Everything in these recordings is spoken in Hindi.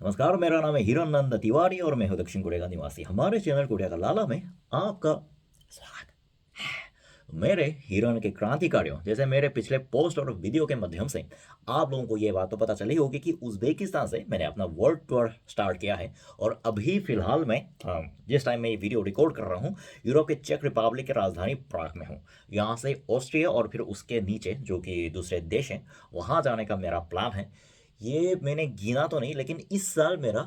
नमस्कार, मेरा नाम है हिरण्नंद तिवारी और मैं हूँ दक्षिण कोरिया का निवासी। हमारे चैनल कोरिया का लाला में आपका स्वागत है। मेरे हिरन के क्रांतिकारियों जैसे मेरे पिछले पोस्ट और वीडियो के माध्यम से आप लोगों को ये बात तो पता चली होगी कि उज्बेकिस्तान से मैंने अपना वर्ल्ड टूर स्टार्ट किया है। और अभी फिलहाल मैं जिस टाइम मैं ये वीडियो रिकॉर्ड कर रहा हूँ, यूरोप के चेक रिपब्लिक की राजधानी प्राग में हूँ। यहाँ से ऑस्ट्रिया और फिर उसके नीचे जो कि दूसरे देश हैं, वहाँ जाने का मेरा प्लान है। ये मैंने गिना तो नहीं, लेकिन इस साल मेरा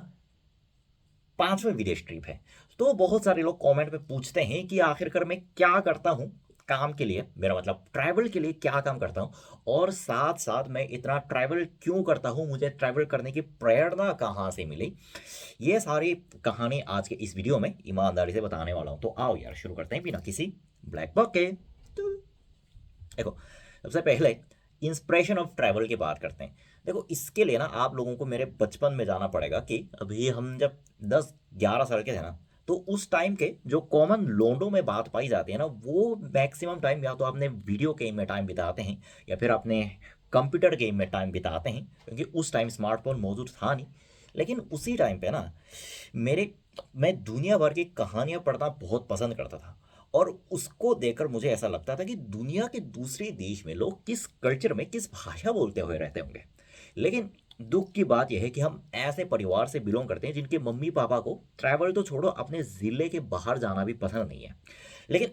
5वें विदेश ट्रिप है। तो बहुत सारे लोग कमेंट में पूछते हैं कि आखिरकार मैं क्या करता हूँ काम के लिए, मेरा मतलब ट्रैवल के लिए क्या काम करता हूँ, और साथ साथ मैं इतना ट्रैवल क्यों करता हूँ, मुझे ट्रैवल करने की प्रेरणा कहाँ से मिली। ये सारी कहानी आज के इस वीडियो में ईमानदारी से बताने वाला हूँ। तो आओ यार शुरू करते हैं बिना किसी ब्लैक बक के। देखो, सबसे पहले इंस्पिरेशन ऑफ ट्रैवल की बात करते हैं। देखो, इसके लिए ना आप लोगों को मेरे बचपन में जाना पड़ेगा कि अभी हम जब 10-11 साल के थे ना, तो उस टाइम के जो कॉमन लोंडो में बात पाई जाती है ना, वो मैक्सिमम टाइम या तो आपने वीडियो गेम में टाइम बिताते हैं या फिर अपने कंप्यूटर गेम में टाइम बिताते हैं, क्योंकि उस टाइम स्मार्टफोन मौजूद था नहीं। लेकिन उसी टाइम पे ना मेरे मैं दुनिया भर की कहानियां पढ़ना बहुत पसंद करता था। और उसको देखकर मुझे ऐसा लगता था कि दुनिया के दूसरे देश में लोग किस कल्चर में किस भाषा बोलते हुए रहते होंगे। लेकिन दुख की बात यह है कि हम ऐसे परिवार से बिलोंग करते हैं जिनके मम्मी पापा को ट्रैवल तो छोड़ो, अपने ज़िले के बाहर जाना भी पसंद नहीं है। लेकिन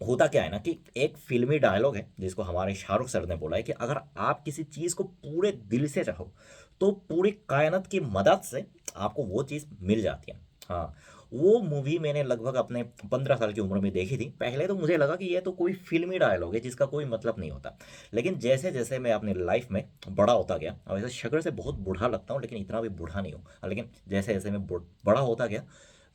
होता क्या है ना कि एक फिल्मी डायलॉग है जिसको हमारे शाहरुख सर ने बोला है कि अगर आप किसी चीज़ को पूरे दिल से चाहो तो पूरी कायनात की मदद से आपको वो चीज़ मिल जाती है। हाँ, वो मूवी मैंने लगभग अपने 15 साल की उम्र में देखी थी। पहले तो मुझे लगा कि ये तो कोई फिल्मी डायलॉग है जिसका कोई मतलब नहीं होता। लेकिन जैसे जैसे मैं अपनी लाइफ में बड़ा होता गया, और वैसे शक्ल से बहुत बूढ़ा लगता हूँ लेकिन इतना भी बूढ़ा नहीं हूँ, लेकिन जैसे जैसे मैं बड़ा होता गया,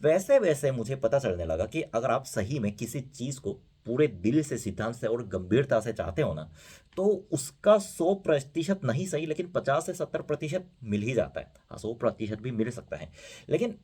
वैसे वैसे मुझे पता चलने लगा कि अगर आप सही में किसी चीज़ को पूरे दिल से, सिद्धांत से और गंभीरता से चाहते हो ना, तो उसका 100% नहीं सही लेकिन 50 से 70% मिल ही जाता है। हाँ, 100% भी मिल सकता है। लेकिन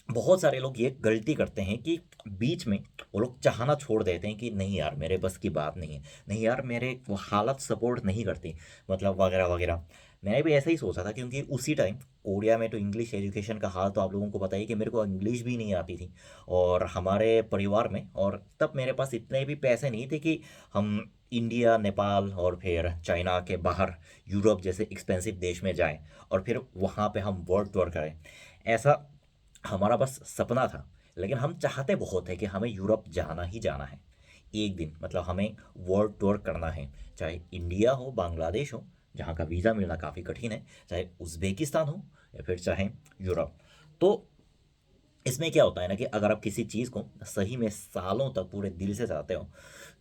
बहुत सारे लोग ये गलती करते हैं कि बीच में वो लोग चाहना छोड़ देते हैं कि नहीं यार मेरे बस की बात नहीं है, नहीं यार मेरे वो हालत सपोर्ट नहीं करती, मतलब वगैरह वगैरह। मैंने भी ऐसा ही सोचा था, क्योंकि उसी टाइम कोरिया में तो इंग्लिश एजुकेशन का हाल तो आप लोगों को पता ही कि मेरे को इंग्लिश भी नहीं आती थी। और हमारे परिवार में, और तब मेरे पास इतने भी पैसे नहीं थे कि हम इंडिया, नेपाल और फिर चाइना के बाहर यूरोप जैसे एक्सपेंसिव देश में जाएं और फिर वहाँ पे हम वर्ल्ड टूर करें। ऐसा हमारा बस सपना था। लेकिन हम चाहते बहुत है कि हमें यूरोप जाना ही जाना है एक दिन, मतलब हमें वर्ल्ड टूर करना है। चाहे इंडिया हो, बांग्लादेश हो जहाँ का वीज़ा मिलना काफ़ी कठिन है, चाहे उज़्बेकिस्तान हो या फिर चाहे यूरोप। तो इसमें क्या होता है ना कि अगर आप किसी चीज़ को सही में सालों तक पूरे दिल से चाहते हो,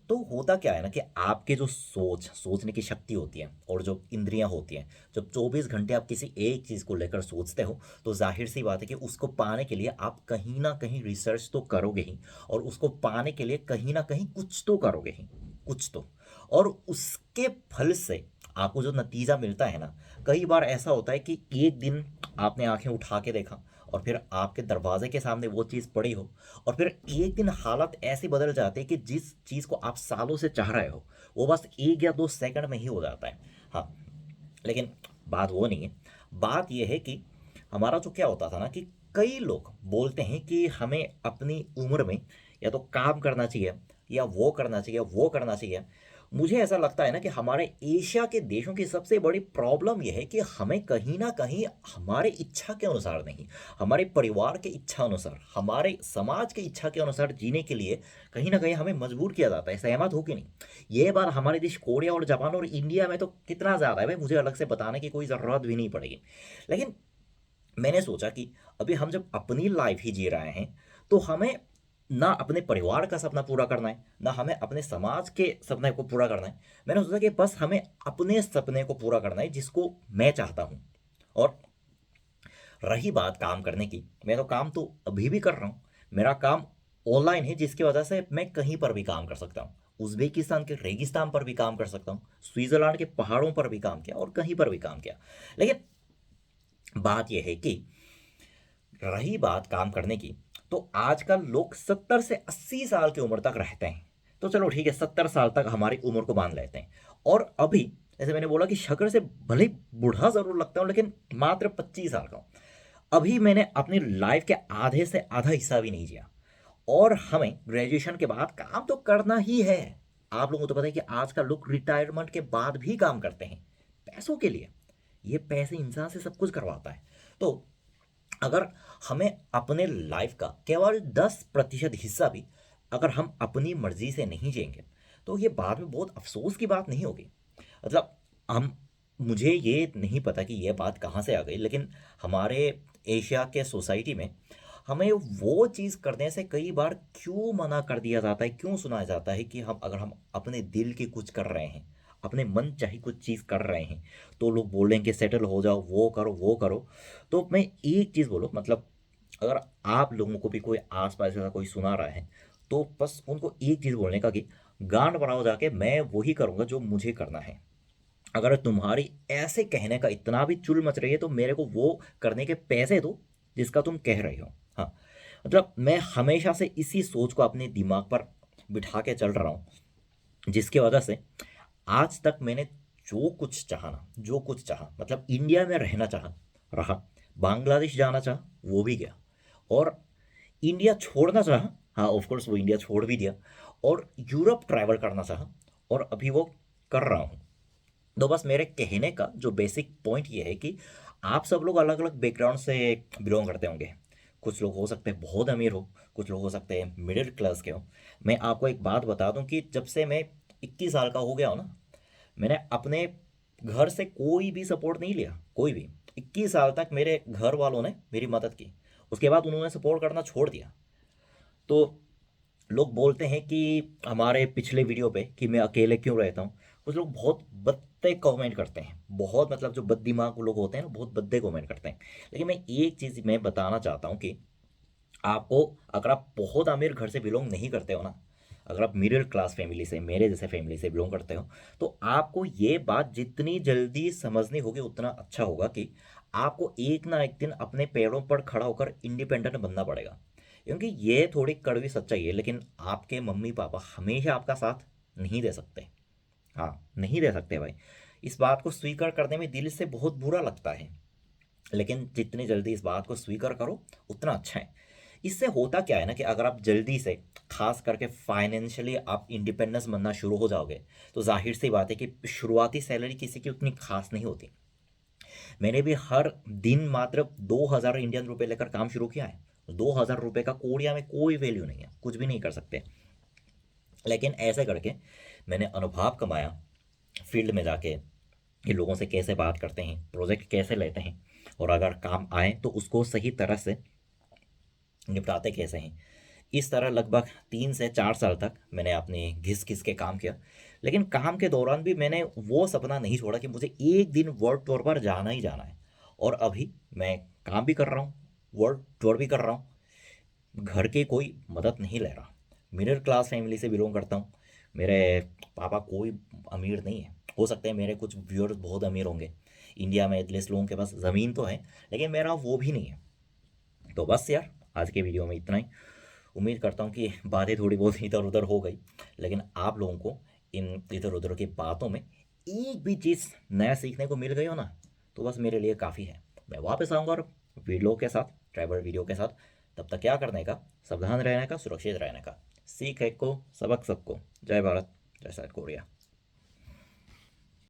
तो होता क्या है ना कि आपके जो सोचने की शक्ति होती है और जो इंद्रियां होती हैं, जब 24 घंटे आप किसी एक चीज़ को लेकर सोचते हो, तो जाहिर सी बात है कि उसको पाने के लिए आप कहीं ना कहीं रिसर्च तो करोगे ही, और उसको पाने के लिए कहीं ना कहीं कुछ तो करोगे ही, कुछ तो। और उसके फल से आपको जो नतीजा मिलता है ना, कई बार ऐसा होता है कि एक दिन आपने आंखें उठा के देखा और फिर आपके दरवाजे के सामने वो चीज़ पड़ी हो, और फिर एक दिन हालत ऐसी बदल जाती है कि जिस चीज़ को आप सालों से चाह रहे हो वो बस 1 या 2 सेकंड में ही हो जाता है। हाँ, लेकिन बात वो नहीं है। बात यह है कि हमारा जो क्या होता था ना कि कई लोग बोलते हैं कि हमें अपनी उम्र में या तो काम करना चाहिए या वो करना चाहिए, वो करना चाहिए। मुझे ऐसा लगता है ना कि हमारे एशिया के देशों की सबसे बड़ी प्रॉब्लम यह है कि हमें कहीं ना कहीं हमारे इच्छा के अनुसार नहीं, हमारे परिवार के इच्छा अनुसार, हमारे समाज के इच्छा के अनुसार जीने के लिए कहीं ना कहीं हमें मजबूर किया जाता है। सहमत हो कि नहीं? ये बात हमारे देश कोरिया और जापान और इंडिया में तो कितना ज़्यादा है भाई, मुझे अलग से बताने की कोई ज़रूरत भी नहीं पड़ेगी। लेकिन मैंने सोचा कि अभी हम जब अपनी लाइफ ही जी रहे हैं, तो हमें ना अपने परिवार का सपना पूरा करना है, ना हमें अपने समाज के सपने को पूरा करना है। मैंने सोचा कि बस हमें अपने सपने को पूरा करना है जिसको मैं चाहता हूँ। और रही बात काम करने की, मैं तो काम तो अभी भी कर रहा हूँ। मेरा काम ऑनलाइन है जिसकी वजह से मैं कहीं पर भी काम कर सकता हूँ। उज्बेकिस्तान के रेगिस्तान पर भी काम कर सकता हूँ, स्विट्जरलैंड के पहाड़ों पर भी काम किया और कहीं पर भी काम किया। लेकिन बात यह है कि रही बात काम करने की, तो आजकल लोग 70 से 80 साल की उम्र तक रहते हैं। तो चलो ठीक है, 70 साल तक हमारी उम्र को बांध लेते हैं। और अभी जैसे मैंने बोला कि शक्ल से भले ही बूढ़ा जरूर लगता हूँ लेकिन मात्र 25 साल का हूँ। अभी मैंने अपनी लाइफ के आधे से आधा हिस्सा भी नहीं जिया, और हमें ग्रेजुएशन के बाद काम तो करना ही है। आप लोगों को तो पता है कि आजकल लोग रिटायरमेंट के बाद भी काम करते हैं पैसों के लिए। ये पैसे इंसान से सब कुछ करवाता है। तो अगर हमें अपने लाइफ का केवल 10% हिस्सा भी अगर हम अपनी मर्जी से नहीं जिएंगे, तो ये बाद में बहुत अफसोस की बात नहीं होगी। मतलब हम मुझे ये नहीं पता कि ये बात कहाँ से आ गई, लेकिन हमारे एशिया के सोसाइटी में हमें वो चीज़ करने से कई बार क्यों मना कर दिया जाता है, क्यों सुनाया जाता है कि हम अगर हम अपने दिल की कुछ कर रहे हैं, अपने मन चाहे कुछ चीज़ कर रहे हैं, तो लोग बोल रहे हैं कि सेटल हो जाओ, वो करो वो करो। तो मैं एक चीज़ बोलो, मतलब अगर आप लोगों को भी कोई आस पास ऐसा कोई सुना रहा है, तो बस उनको एक चीज़ बोलने का कि गांड बनाओ जाके, मैं वही करूँगा जो मुझे करना है। अगर तुम्हारी ऐसे कहने का इतना भी चुल मच रही है, तो मेरे को वो करने के पैसे दो जिसका तुम कह रहे हो। हाँ, मतलब मैं हमेशा से इसी सोच को अपने दिमाग पर बिठा के चल रहा हूँ, जिसकी वजह से आज तक मैंने जो कुछ चाहा ना, जो कुछ चाहा, मतलब इंडिया में रहना चाहा, रहा, बांग्लादेश जाना चाहा, वो भी गया, और इंडिया छोड़ना चाहा, हाँ ऑफ कोर्स वो इंडिया छोड़ भी दिया, और यूरोप ट्रैवल करना चाहा, और अभी वो कर रहा हूँ। तो बस मेरे कहने का जो बेसिक पॉइंट ये है कि आप सब लोग अलग अलग बैकग्राउंड से बिलोंग करते होंगे। कुछ लोग हो सकते हैं बहुत अमीर हो, कुछ लोग हो सकते हैं मिडिल क्लास के हो। मैं आपको एक बात बता दूं कि जब से मैं 21 साल का हो गया हूँ ना, मैंने अपने घर से कोई भी सपोर्ट नहीं लिया, कोई भी। 21 साल तक मेरे घर वालों ने मेरी मदद की, उसके बाद उन्होंने सपोर्ट करना छोड़ दिया। तो लोग बोलते हैं कि हमारे पिछले वीडियो पे कि मैं अकेले क्यों रहता हूँ, कुछ लोग बहुत भद्दे कमेंट करते हैं, बहुत मतलब जो बद दिमाग लोग होते हैं ना, बहुत भद्दे कमेंट करते हैं। लेकिन मैं एक चीज़ मैं बताना चाहता हूँ कि आपको, अगर आप बहुत अमीर घर से बिलोंग नहीं करते हो ना, अगर आप मिडिल क्लास फैमिली से, मेरे जैसे फैमिली से बिलोंग करते हो, तो आपको ये बात जितनी जल्दी समझनी होगी उतना अच्छा होगा कि आपको एक ना एक दिन अपने पैरों पर खड़ा होकर इंडिपेंडेंट बनना पड़ेगा। क्योंकि ये थोड़ी कड़वी सच्चाई है, लेकिन आपके मम्मी पापा हमेशा आपका साथ नहीं दे सकते। हाँ, नहीं दे सकते भाई। इस बात को स्वीकार करने में दिल से बहुत बुरा लगता है, लेकिन जितनी जल्दी इस बात को स्वीकार करो उतना अच्छा है। इससे होता क्या है ना कि अगर आप जल्दी से, खास करके फाइनेंशियली आप इंडिपेंडेंस बनना शुरू हो जाओगे, तो जाहिर सी बात है कि शुरुआती सैलरी किसी की उतनी खास नहीं होती। मैंने भी हर दिन मात्र 2,000 इंडियन रुपए लेकर काम शुरू किया है। 2,000 रुपये का कोरिया में कोई वैल्यू नहीं है, कुछ भी नहीं कर सकते। लेकिन ऐसे करके मैंने अनुभव कमाया, फील्ड में जाके कि लोगों से कैसे बात करते हैं, प्रोजेक्ट कैसे लेते हैं, और अगर काम आए तो उसको सही तरह से निपटाते कैसे हैं। इस तरह लगभग 3 से 4 साल तक मैंने अपने घिस घिस के काम किया। लेकिन काम के दौरान भी मैंने वो सपना नहीं छोड़ा कि मुझे एक दिन वर्ल्ड टूर पर जाना ही जाना है। और अभी मैं काम भी कर रहा हूँ, वर्ल्ड टूर भी कर रहा हूँ, घर की कोई मदद नहीं ले रहा। मिडिल क्लास फैमिली से बिलोंग करता हूँ। मेरे पापा कोई अमीर नहीं है, हो सकता है मेरे कुछ व्यूअर्स बहुत अमीर होंगे, इंडिया में एटलीस्ट लोगों के पास ज़मीन तो है, लेकिन मेरा वो भी नहीं है। तो बस यार, आज के वीडियो में इतना ही। उम्मीद करता हूँ कि बातें थोड़ी बहुत इधर उधर हो गई, लेकिन आप लोगों को इन इधर उधर की बातों में एक भी चीज़ नया सीखने को मिल गई हो ना, तो बस मेरे लिए काफ़ी है। मैं वापस आऊँगा और वीडियो के साथ, ट्रैवल वीडियो के साथ। तब तक क्या करने का, सावधान रहने का, सुरक्षित रहने का। सीख एक को, सबक सबको। जय भारत, जय साउथ कोरिया।